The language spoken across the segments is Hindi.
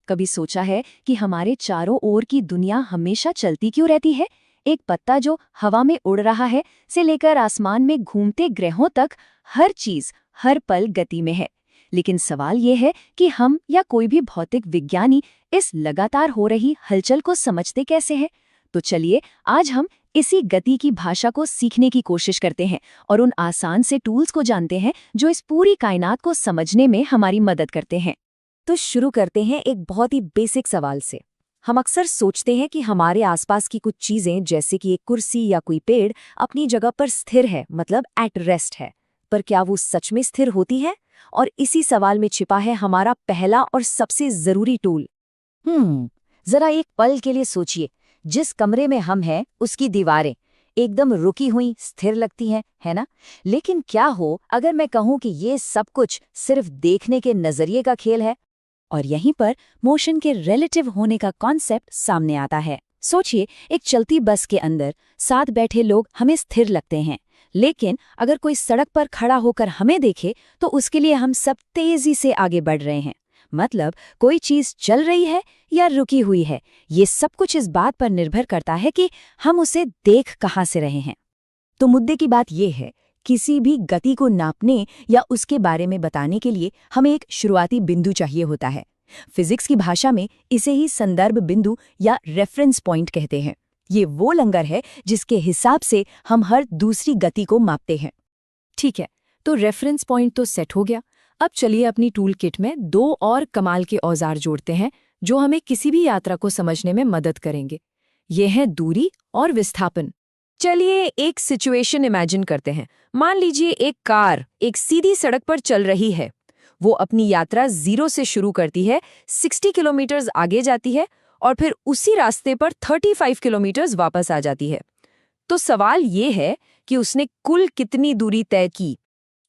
कभी सोचा है कि हमारे चारों ओर की दुनिया हमेशा चलती क्यों रहती है? एक पत्ता जो हवा में उड़ रहा है से लेकर आसमान में घूमते ग्रहों तक, हर चीज हर पल गति में है। लेकिन सवाल ये है कि हम या कोई भी भौतिक विज्ञानी इस लगातार हो रही हलचल को समझते कैसे हैं? तो चलिए आज हम इसी गति की भाषा को सीखने की कोशिश करते हैं और उन आसान से टूल्स को जानते हैं जो इस पूरी कायनात को समझने में हमारी मदद करते हैं। तो शुरू करते हैं एक बहुत ही बेसिक सवाल से। हम अक्सर सोचते हैं कि हमारे आसपास की कुछ चीजें जैसे कि एक कुर्सी या कोई पेड़ अपनी जगह पर स्थिर है, मतलब एट रेस्ट है। पर क्या वो सच में स्थिर होती है? और इसी सवाल में छिपा है हमारा पहला और सबसे जरूरी टूल। जरा एक पल के लिए सोचिए, जिस कमरे में हम हैं उसकी दीवारें एकदम रुकी हुई स्थिर लगती हैं, है ना? लेकिन क्या हो अगर मैं कहूं कि ये सब कुछ सिर्फ देखने के नजरिए का खेल है? और यहीं पर मोशन के रिलेटिव होने का कॉन्सेप्ट सामने आता है। सोचिए, एक चलती बस के अंदर साथ बैठे लोग हमें स्थिर लगते हैं, लेकिन अगर कोई सड़क पर खड़ा होकर हमें देखे तो उसके लिए हम सब तेजी से आगे बढ़ रहे हैं। मतलब कोई चीज चल रही है या रुकी हुई है, ये सब कुछ इस बात पर निर्भर करता है कि हम उसे देख कहाँ से रहे हैं। तो मुद्दे की बात यह है, किसी भी गति को नापने या उसके बारे में बताने के लिए हमें एक शुरुआती बिंदु चाहिए होता है। फिजिक्स की भाषा में इसे ही संदर्भ बिंदु या रेफरेंस पॉइंट कहते हैं। ये वो लंगर है जिसके हिसाब से हम हर दूसरी गति को मापते हैं। ठीक है, तो रेफरेंस पॉइंट तो सेट हो गया। अब चलिए अपनी टूल किट में दो और कमाल के औजार जोड़ते हैं जो हमें किसी भी यात्रा को समझने में मदद करेंगे। ये हैं दूरी और विस्थापन। चलिए एक सिचुएशन इमेजिन करते हैं। मान लीजिए एक कार एक सीधी सड़क पर चल रही है। वो अपनी यात्रा 0 से शुरू करती है, 60 किलोमीटर आगे जाती है और फिर उसी रास्ते पर 35 किलोमीटर वापस आ जाती है। तो सवाल ये है कि उसने कुल कितनी दूरी तय की?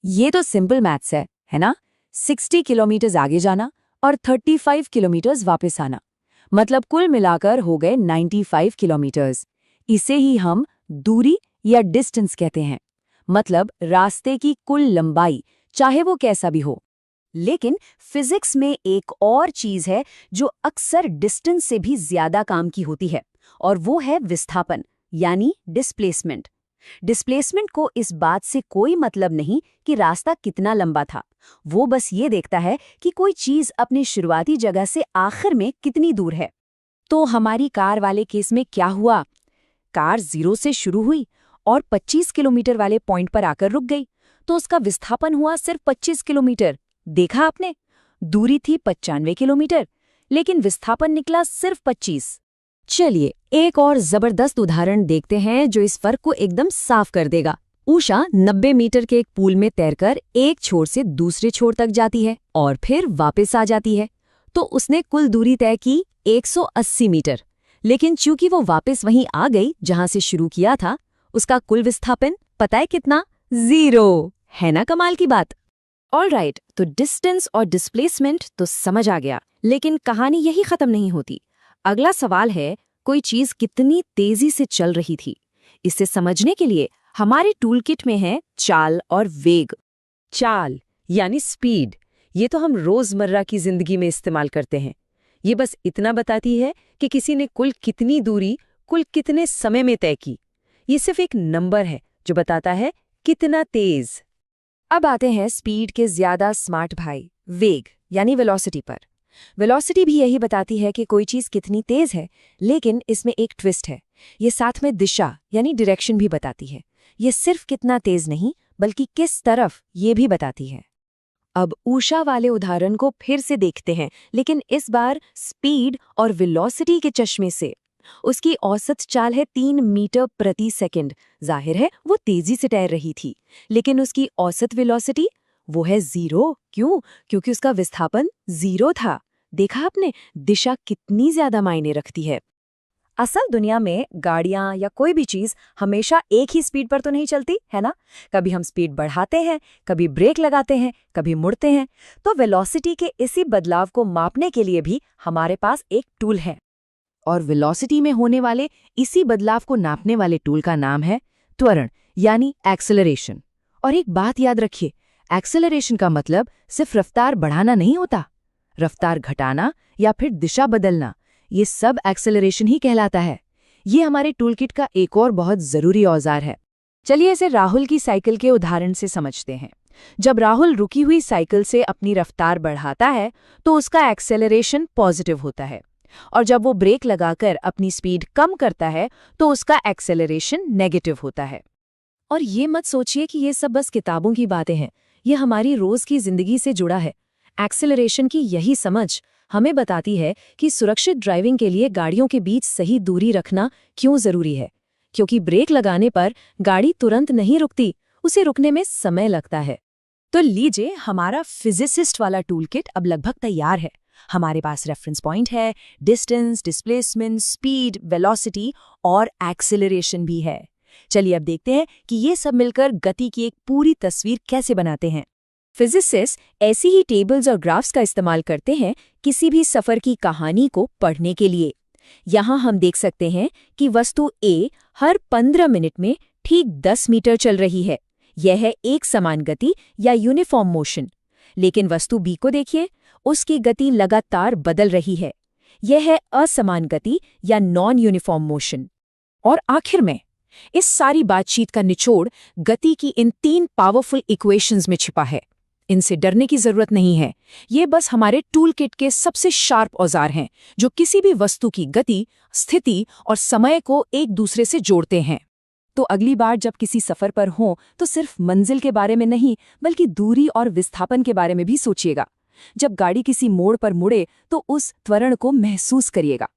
ये तो सिंपल मैथ्स है ना? 60 किलोमीटर आगे जाना और 35 किलोमीटर वापस आना, मतलब कुल मिलाकर हो गए 95 किलोमीटर। इसे ही हम दूरी या डिस्टेंस कहते हैं, मतलब रास्ते की कुल लंबाई, चाहे वो कैसा भी हो। लेकिन फिजिक्स में एक और चीज है जो अक्सर डिस्टेंस से भी ज्यादा काम की होती है, और वो है विस्थापन यानी डिस्प्लेसमेंट। डिस्प्लेसमेंट को इस बात से कोई मतलब नहीं कि रास्ता कितना लंबा था, वो बस ये देखता है कि कोई चीज अपनी शुरुआती जगह से आखिर में कितनी दूर है। तो हमारी कार वाले केस में क्या हुआ? कार 0 से शुरू हुई और 25 किलोमीटर वाले पॉइंट पर आकर रुक गई, तो उसका विस्थापन हुआ सिर्फ 25 किलोमीटर। देखा आपने, दूरी थी 95 किलोमीटर, लेकिन विस्थापन निकला सिर्फ 25। चलिए एक और जबरदस्त उदाहरण देखते हैं जो इस फर्क को एकदम साफ कर देगा। उषा 90 मीटर के एक पूल में तैरकर एक छोर से दूसरे छोर तक जाती है और फिर वापस आ जाती है। तो उसने कुल दूरी तय की 180 मीटर, लेकिन चूंकि वो वापस वहीं आ गई जहां से शुरू किया था, उसका कुल विस्थापन पता है कितना? 0। है ना कमाल की बात? ऑलराइट, तो डिस्टेंस और डिस्प्लेसमेंट तो समझ आ गया, लेकिन कहानी यही खत्म नहीं होती। अगला सवाल है, कोई चीज कितनी तेजी से चल रही थी? इसे समझने के लिए हमारे टूल किट में है चाल और वेग। चाल यानी स्पीड, ये तो हम रोजमर्रा की जिंदगी में इस्तेमाल करते हैं। ये बस इतना बताती है कि किसी ने कुल कितनी दूरी कुल कितने समय में तय की। ये सिर्फ एक नंबर है जो बताता है कितना तेज। अब आते हैं स्पीड के ज्यादा स्मार्ट भाई, वेग यानी वेलोसिटी पर। वेलोसिटी भी यही बताती है कि कोई चीज कितनी तेज है, लेकिन इसमें एक ट्विस्ट है। ये साथ में दिशा यानी डायरेक्शन भी बताती है। ये सिर्फ कितना तेज नहीं, बल्कि किस तरफ ये भी बताती है। अब उषा वाले उदाहरण को फिर से देखते हैं, लेकिन इस बार स्पीड और वेलोसिटी के चश्मे से। उसकी औसत चाल है 3 मीटर प्रति सेकंड। जाहिर है वो तेजी से तैर रही थी, लेकिन उसकी औसत वेलोसिटी वो है 0। क्यों? क्योंकि उसका विस्थापन 0 था। देखा आपने, दिशा कितनी ज्यादा मायने रखती है। असल दुनिया में गाड़ियां या कोई भी चीज हमेशा एक ही स्पीड पर तो नहीं चलती, है ना? कभी हम स्पीड बढ़ाते हैं, कभी ब्रेक लगाते हैं, कभी मुड़ते हैं। तो वेलोसिटी के इसी बदलाव को मापने के लिए भी हमारे पास एक टूल है, और वेलोसिटी में होने वाले इसी बदलाव को नापने वाले टूल का नाम है त्वरण यानी एक्सेलरेशन। और एक बात याद रखिए, एक्सेलरेशन का मतलब सिर्फ रफ्तार बढ़ाना नहीं होता। रफ्तार घटाना या फिर दिशा बदलना, ये सब एक्सेलरेशन ही कहलाता है। ये हमारे टूलकिट का एक और बहुत ज़रूरी औजार है। चलिए इसे राहुल की साइकिल के उदाहरण से समझते हैं। जब राहुल रुकी हुई साइकिल से अपनी रफ्तार बढ़ाता है तो उसका एक्सेलरेशन पॉजिटिव होता है, और जब वो ब्रेक लगाकर अपनी स्पीड कम करता है तो उसका एक्सेलरेशन नेगेटिव होता है। और ये मत सोचिए कि ये सब बस किताबों की बातें हैं, ये हमारी रोज की जिंदगी से जुड़ा है। एक्सेलरेशन की यही समझ हमें बताती है कि सुरक्षित ड्राइविंग के लिए गाड़ियों के बीच सही दूरी रखना क्यों जरूरी है, क्योंकि ब्रेक लगाने पर गाड़ी तुरंत नहीं रुकती, उसे रुकने में समय लगता है। तो लीजिए, हमारा फिजिसिस्ट वाला टूलकिट अब लगभग तैयार है। हमारे पास रेफरेंस पॉइंट है, डिस्टेंस, डिस्प्लेसमेंट, स्पीड, वेलोसिटी और एक्सेलरेशन भी है। चलिए अब देखते हैं कि ये सब मिलकर गति की एक पूरी तस्वीर कैसे बनाते हैं। फिजिसिस्ट ऐसी ही टेबल्स और ग्राफ्स का इस्तेमाल करते हैं किसी भी सफर की कहानी को पढ़ने के लिए। यहाँ हम देख सकते हैं कि वस्तु A हर 15 मिनट में ठीक 10 मीटर चल रही है। यह है एक समान गति या यूनिफॉर्म मोशन। लेकिन वस्तु B को देखिए, उसकी गति लगातार बदल रही है। यह है असमान गति या नॉन यूनिफॉर्म मोशन। और आखिर में इस सारी बातचीत का निचोड़ गति की इन 3 पावरफुल इक्वेशंस में छिपा है। इनसे डरने की जरूरत नहीं है, ये बस हमारे टूलकिट के सबसे शार्प औजार हैं जो किसी भी वस्तु की गति, स्थिति और समय को एक दूसरे से जोड़ते हैं। तो अगली बार जब किसी सफर पर हो तो सिर्फ मंजिल के बारे में नहीं, बल्कि दूरी और विस्थापन के बारे में भी सोचिएगा। जब गाड़ी किसी मोड़ पर मुड़े तो उस त्वरण को महसूस करिएगा।